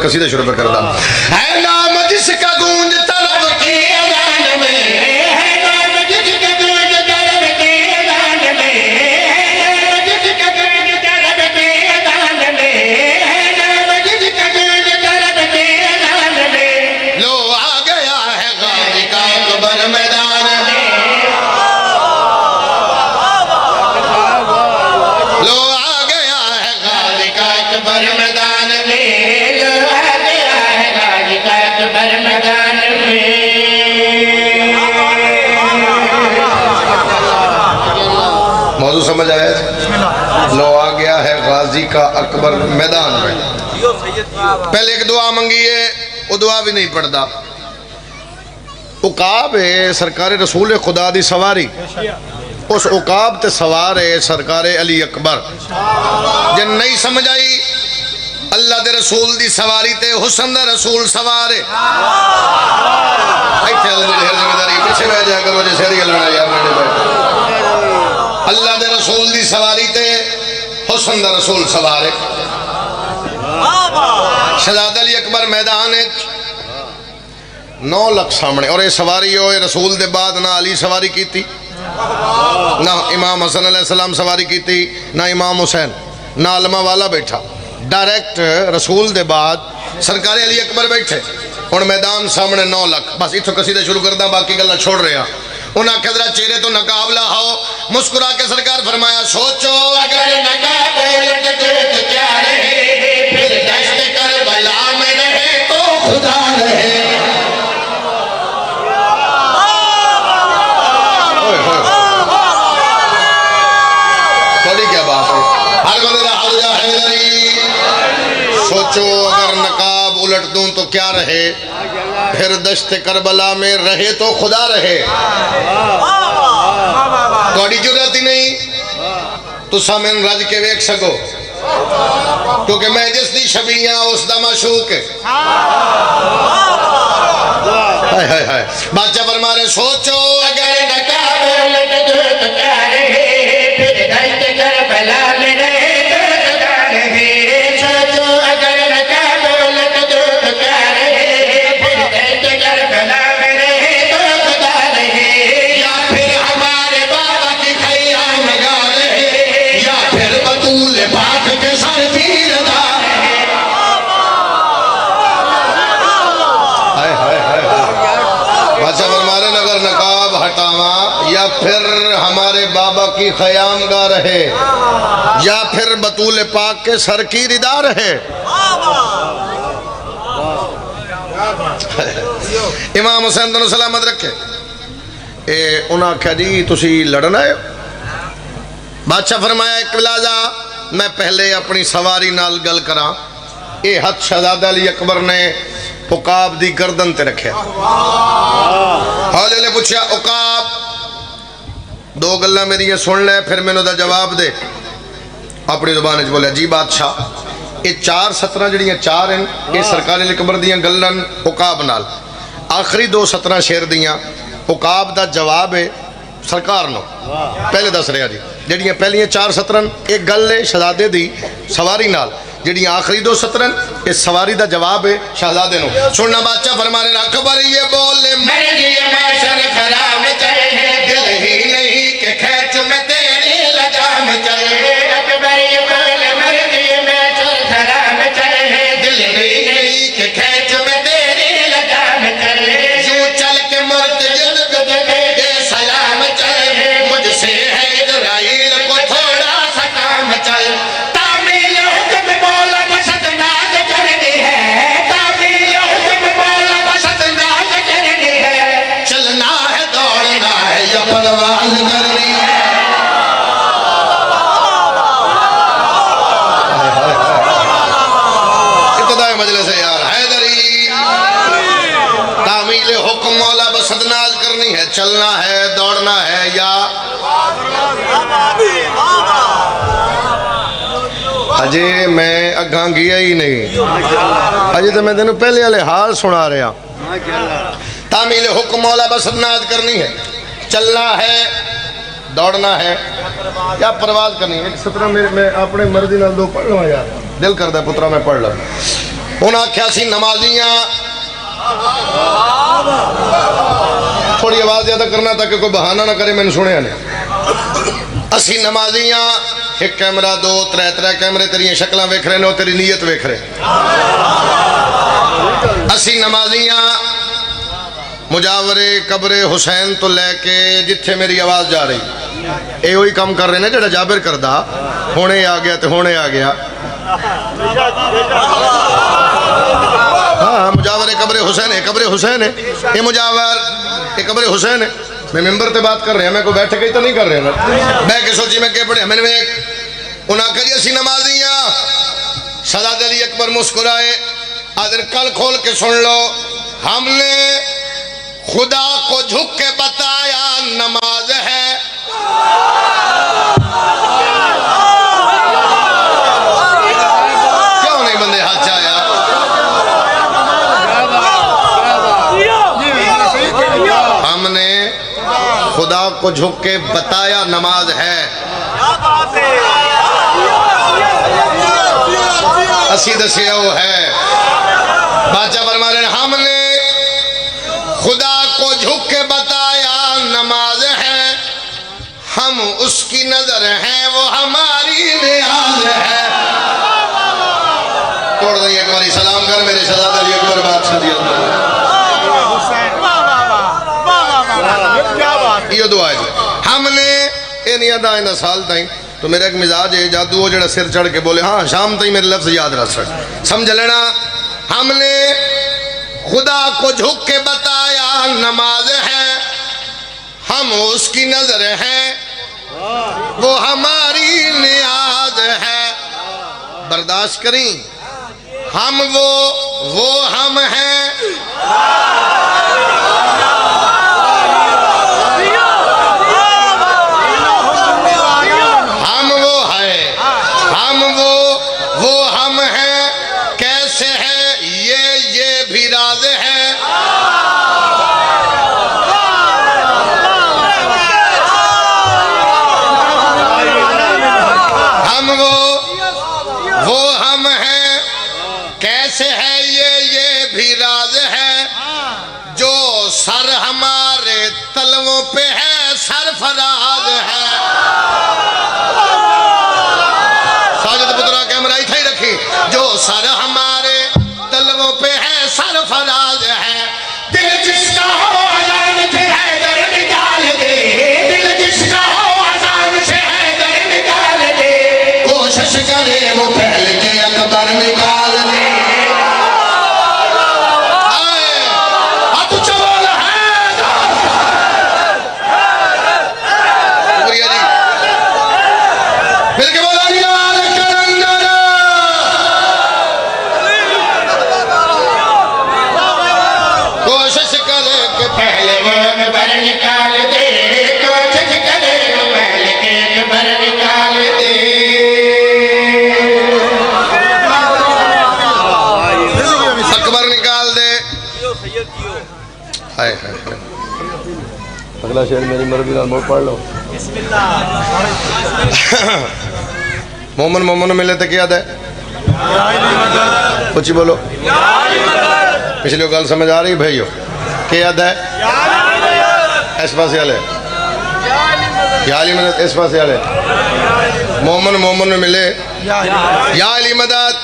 कसीदा शुरू कर रहा है नाम जिसका गूंज तलब की अज़ान में, है नाम जिसका गूंज तलब की अज़ान में, है नाम जिसका गूंज तलब की अज़ान में, है नाम जिसका गूंज तलब की अज़ान में। लो आ गया है गाजी का अकबर मैदान में, लो आ गया है गाजी का अकबर मैदान में, मैदान में। मौजू समझ आया? लो आ गया है गाजी का अकबर मैदान में। पहले एक दुआ मंगी है, वो दुआ भी नहीं पढ़ता। उकाब है सरकार रसूल खुदा दी सवारी, उस उकाब ते सवार है सरकार अली अकबर। जन नहीं समझ आई अल्लाह दे रसूल दी सवारी ते हुसन दा रसूल सवार है। पीछे बह जाया करो जैसे यार अल्लाह दे रसूल दी सवारी ते हुसन दा रसूल सवार है। शहजाद अली अकबर मैदान 9 लाख सामने और ये सवारी हो रसूल दे बाद ना अली सवारी की थी, ना इमाम हसन अलैहिस्सलाम सवारी की थी, ना इमाम हुसैन, ना अलमा वाला बैठा। डायरेक्ट रसूल दे बाद सरकार अली अकबर बैठे। हुण मैदान सामने 9 लाख। बस इथों कसीदा शुरू करदा, बाकी गल्लां छोड़ रहा। उन्हें आख्या जरा चेहरे तो नकाब लाओ। मुस्कुरा के सरकार फरमाया सोचो अगर नकाब उलट दे तो क्या रहे, फिर दश्त करबला में रहे तो खुदा रहे। थोड़ी क्या बात है, हर बंदे दा हाल जा हैदरी। सोचो अगर नकाब उलट दूं तो क्या रहे, फिर दश्त करबला में रहे तो खुदा रहे। थोड़ी जरूरत ही नहीं तुसा मैनू रज के वेख सको, क्योंकि मैं जिसकी छबियां उसका माशूक है। हाय हाय हाय। बादशाह फरमा रहे सोचो अगर नकाब उलट दूं तो क्या रहे, फिर दश्त करबला में रहे तो खुदा रहे। सोचो अगर नकाब उलट दूं तो क्या रहे, फिर दश्त करबला में रहे तो खुदा रहे। या फिर हमारे बाबा की खयाम गा रहे, या फिर बतूल पाक के सर पीर दा। हाय हाय हाय। बादशाह फरमा रहे अगर नकाब हटावा, या फिर हमारे बाबा की खयाम गा रहे, या फिर बतूल पाक के सर की रिदा रहे। इमाम हुसैन दोनों सलामत रखे। उन्हें आख्या जी तुसी लड़न आए हो? बादशाह फरमाया एक लाजा मैं पहले अपनी सवारी नाल गल करा। ये हथ शहजादा अली अकबर ने उकाब दी गर्दन ते रखे। हौले ने पूछा उकाब 2 गल्लां मेरियां सुन ले, फिर मैनू दा जवाब दे। अपनी जुबान च बोलिया जी बादशाह ये 4 सतरां जड़ियां 4 हैं ये सरकार अली अकबर दियां गल्लां उकाब नाल। आखिरी 2 सतरां शेर दियां उकाब दा जवाब है सरकार नो। पहले दस रहा जी जड़ियां पहलियां 4 सतरां एक गल है शहजादे दी सवारी नाल, जड़ियां आखिरी 2 सतरां ये सवारी दा जवाब है शहजादे नो। सुनना बादशाह फरमा रहे अकबर ये बोले मेरी माशर खराब चले, दिल ही नहीं के खैच में तेरी लगाम चले। अकबर ये बोले मेरी माशर खराब चले, दिल ही नहीं के खैच में तेरी लगाम चले। यूं चल के मर्द जल्द दे सलाम चले, मुझसे है इजराइल को थोड़ा सा काम चल। तामील हुक्म मौला बसत नाज करनी है, तामील हुक्म मौला बसत नाज करनी है। चलना है दौड़ना है या परवाज़ करनी है। इब्तिदाई मजलिस है यार हैदरी। तामील हुक्म मौला बसत नाज करनी है, चलना है दौड़ना है या। अजे मैं अगा गया ही नहीं, अजे तो मैं तेन पहले वाले हाल सुना रहा। तामील हुक्म मौला बसत नाज करनी है, चलना है दौड़ना है या परवाज करनी है। एक सतरा मेरे मैं अपने मर्जी नाल 2 पढ़ लवा यार, दिल करता पुत्रा मैं पढ़ लूँ। उन्हें आख्या सी नमाजियां, थोड़ी आवाज ज्यादा करना ताकि कोई बहाना ना करे, मैंने सुनिया ने। असी नमाजियां, एक कैमरा दो त्रै त्रै कैमरे तेरिया शक्लां वेख रहे ने, तेरी नीयत वेख रहे। असी नमाजियां मुजावरे कब्रे हुसैन तो लैके जिथे मेरी आवाज जा रही, ये वही काम कर रहे हैं जो जाबिर करदा, हुणे आ गया तो हुणे आ गया। हाँ, मुजावरे कब्रे हुसैन है, कब्रे हुसैन है, ये मुजावर ये कब्रे हुसैन है। मैं मेंबर पे बात कर रहे हैं, मैं कोई बैठ के ही तो नहीं कर रहे ना, बैठ के सोची मैं क्या पढ़िया। मैंने उन्हें कही असी नमाजियां, सदात अली अकबर मुस्कुराए, आदर कल खोल के सुन लो, हमने खुदा को झुक के बताया नमाज है। क्यों नहीं बंदे हाथ जाया? हमने खुदा को झुक के बताया नमाज है। असी दसिया वो है। बादशाह फरमा रहे हमने खुदा को झुक के बताया नमाज है, हम उसकी नजर हैं वो हमारी नियाज है। तोड़ दे एक बारी सलाम कर मेरे सदात अली अकबर बादशाह दी ये दुआ है। हमने ये नहीं अदा इन साल ताई तो मेरा एक मिजाज है जादू वो जरा सिर चढ़ के बोले हाँ शाम ताई मेरे लफ्ज याद रख सक समझ लेना। हमने खुदा को झुक के बताया नमाज है, हम उसकी नजर हैं वो हमारी नियाज है। बर्दाश्त करी हम वो हम हैं। हम वो है, हम वो हम हैं। कैसे है ये भी राज है। हम वो हम हैं। कैसे है ये भी राज है। जो सर हमारे तलवों पे है सरफराज है। साजिद पुत्रा कैमरा इतना ही रखी। जो सर हमारे तलवों पे है सरफराज है। दिल जिसका हो अजान से हैदर निकाल दे। दिल जिसका हो अजान से हैदर निकाल दे। कोशिश करे वो पहल के अकबर निकाल दे। अगला शेर मेरी मर्जी का मोड़ पढ़ लो। मोमन मोमन मिले तो क्या है कुछ बोलो। पिछली गल समझ आ रही भाइयों क्या याद है? इस पास वाले याली मदद, इस पास वाले मोमन मोमन मिले या अली मदद।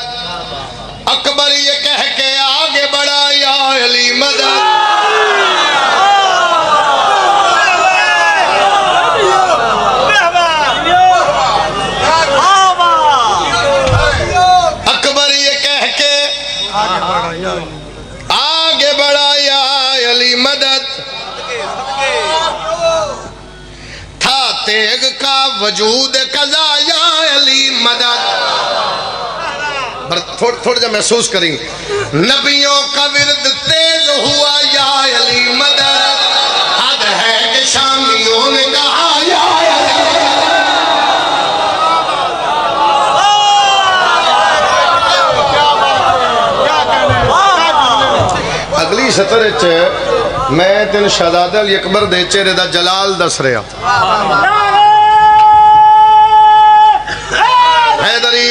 अकबर ये कह के आगे बढ़ा या अली मदद। आगे बढ़ा या अली मदद। था तेग का वजूद कजा या अली मदद। थोड़ा जा महसूस करें। नबियों का विरद तेज हुआ या अली मदद। हद है कि शामियों ने कहा या अगली सतर मैं तेन शहजाद अली अकबर दे चेहरे दा जलाल दस रहा। हैदरी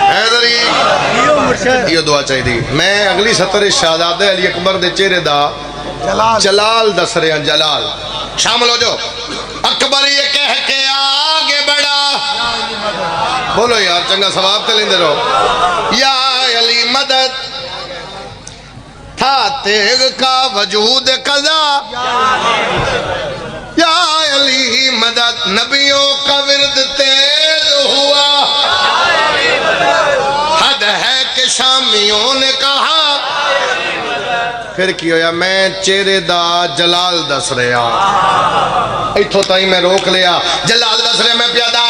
हैदरी ये दुआ चाहिए। मैं अगली सतर शहजादे अली अकबर दे चेहरे दा जलाल दस रहा। जलाल शामिल हो जाओ। अकबर ये कह के आगे बढ़ा, बोलो यार चंगा सवाब तो लेंदे रहो। या अली मदद था तेग का वजूद कजा, या अली मदद नबियों का विरद तेज हुआ। हद है कि शामियों ने कहा, फिर की होया मैं चेहरे दा जलाल दस रहा। इथों ताई मैं रोक लिया। जलाल दस रहा मैं प्यादा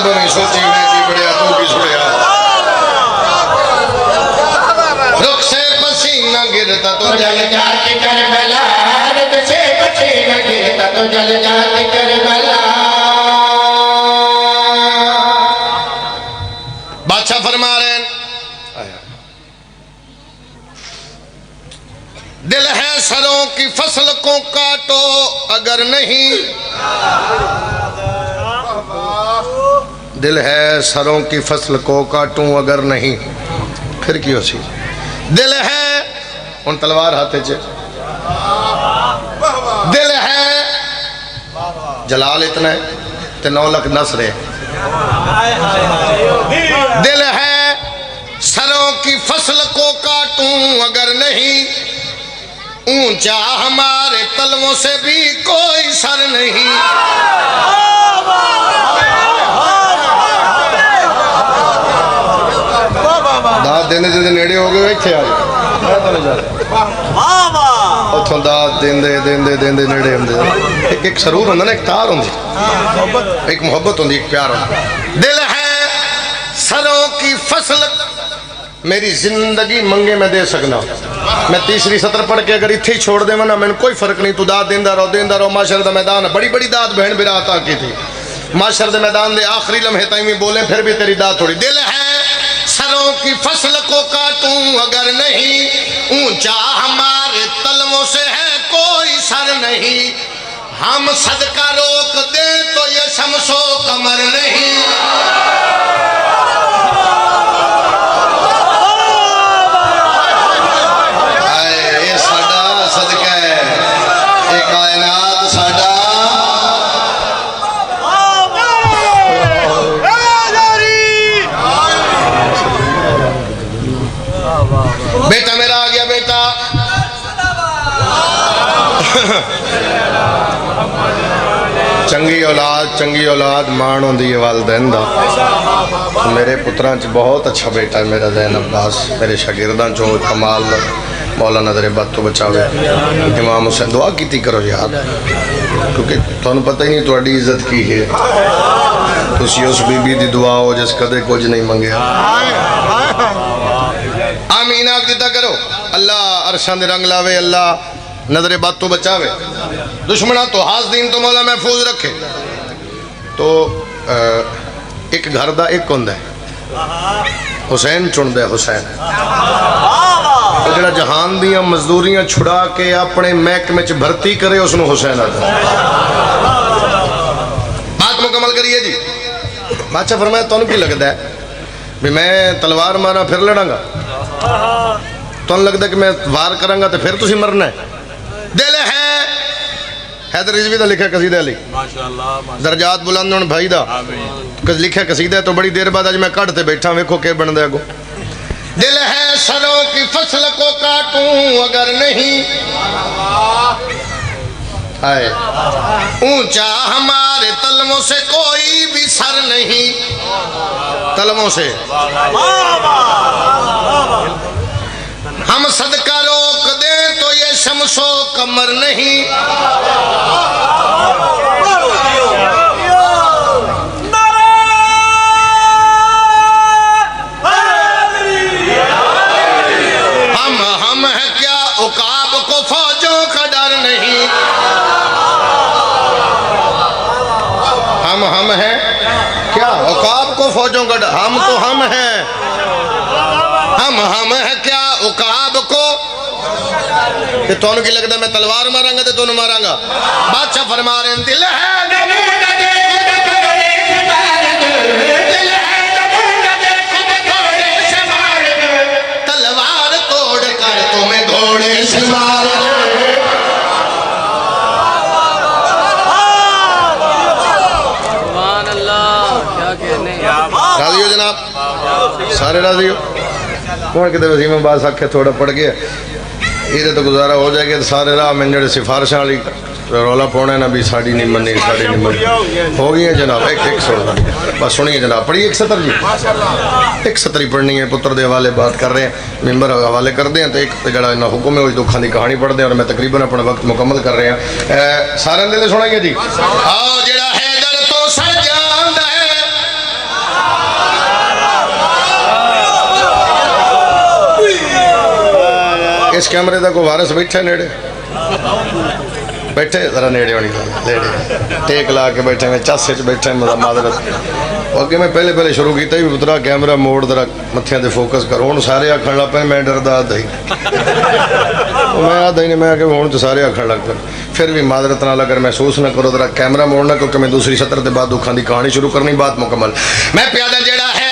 नहीं सोची मैं की बढ़िया तू की सुनिया। रुख से पसीना गिरता तो जल जाती करबला, रुख से पसीना गिरता तो जल जाती करबला। बादशाह फरमा रहे हैं दिल है सरों की फसल को काटो अगर नहीं, दिल है सरों की फसल को काटूं अगर नहीं। फिर क्यों सी दिल है उन तलवार हाथे च, दिल है जलाल इतना है ते 9 लाख नस रहे। दिल है सरों की फसल को काटूं अगर नहीं, ऊंचा हमारे तलवों से भी कोई सर नहीं। दाद देने दे नेड़े हो गए इत्थे आ उथों दाद देंदे देंदे देंदे नेड़े होंदे। एक एक सरूर होंदा ना, एक तार होंदी, एक मोहब्बत होंदी, एक प्यार होंदा। दिल है सरों की फसल मेरी जिंदगी मंगे मैं दे सकना। मैं तीसरी सतर पढ़ के अगर इत्थे ही छोड़ देवां ना, मैंने कोई फर्क नहीं। तू दाद देंदा रहो माशर दा मैदान बड़ी बड़ी दाद बहन बिराता की थी। माशर दे मैदान दे आखिरी लम्हे ताईं भी बोले फिर भी तेरी दाद थोड़ी। दिल है सरों की फसल को काटूं अगर नहीं, ऊंचा हमारे तलवों से है कोई सर नहीं। हम सदका रोक दे तो ये शमसो कमर नहीं। ये साडा सदका है, ये कायनात साडा। बेटा मेरा आ गया बेटा। चंगी औलाद मान होंदी है वालदैन दा। मेरे पुत्रां च बहुत अच्छा बेटा है मेरा ज़ैन अब्बास। मेरे शागिर्दां चों कमाल मौला नजरे बद तो बचावे। इमाम हुसैन दुआ कीती करो यार, क्योंकि तुहानू पता ही नहीं तुहाडी इज्जत की है। तुसी उस बीबी दी दुआ हो जिस कदे कुछ नहीं मंगया। आमीन आख दिता करो। अल्लाह अरशां दे रंग लावे, अल्लाह नजरे बद तो बचावे, दुश्मना तो हासदीन तो मौला महफूज रखे। तो एक घर दा एक होंदा है हुसैन चुनदा है। हुसैन जो जहान दियां मजदूरियां छुड़ा के अपने महकमे च भर्ती करे उसनों हुसैन आता। बात मुकम्मल करिए जी। बादशाह फरमाया तुहानू की लगता है भी मैं तलवार मारा फिर लड़ांगा? तुहानू लगता कि मैं वार करांगा तो फिर तुसी मरना है? दिल है हैदर रिजवी दा लिखा कसीदा अली दरजात बुलंद होने भाई दा लिखा कसीदा। तो बड़ी देर बाद आज मैं कट ते बैठा, वेखो के बनदा अगो। दिल है सरों की फसल को काटूं अगर नहीं, आए ऊंचा हमारे तलवों से कोई भी सर नहीं। तलवों से हम सदका रोक दे तो ये शमसो कमर नहीं। हम है क्या उकाब को फौजों का डर नहीं। हम हैं क्या उकाब को फौजों का हम तो हम हैं हम है क्या उकाब को तुम की लगता मैं तलवार मारांगा तो तुम मारांगा बादशाह फरमा रहे दिल है तलवार तोड़ कर तुम्हें घोड़े से मार राजी हो जनाब सारे राजी हो कौन कितने वसीम अब्बास आखे थोड़ा पड़ गया ये तो गुजारा हो जाएगा तो सारे राह में जो सिफारिशा वाली रौला पाना ना भी साड़ी नहीं मनी साड़ी नहीं मनी हो गई है जनाब एक सुन बस सुनिए जनाब पढ़िए 170 जी 170 ही पढ़नी है पुत्र के हवाले बात कर रहे हैं मैंबर हवाले करते हैं तो एक जरा इन्ना हुक्म है उस दुखा की कहानी पढ़ते हैं और मैं तकरीबन अपना वक्त मुकम्मल कर रहे हैं सारे दिल सुनाइए जी आओ जरा हैदर तो सड़ जांदा है इस कैमरे का कोई वारस बैठा नेड़े बैठे जरा नेड़े होनी नेड़े टेक ला के बैठे मैं चासे च बैठे मादरत अगे मैं पहले शुरू किया भी पुत्रा कैमरा मोड़ जरा मत्थियां ते फोकस करो हूँ सारे आखन लग पे मैं डरदा आदा ही मैं आदा ही नहीं मैं हूँ तो सारे आखन लग पे फिर भी मादरत नाल अगर महसूस ना करो जरा कैमरा मोड़ना क्योंकि मैं दूसरी सत्र के बाद दुखा की कहानी शुरू करनी बात मुकम्मल मैं प्यादा जेड़ा है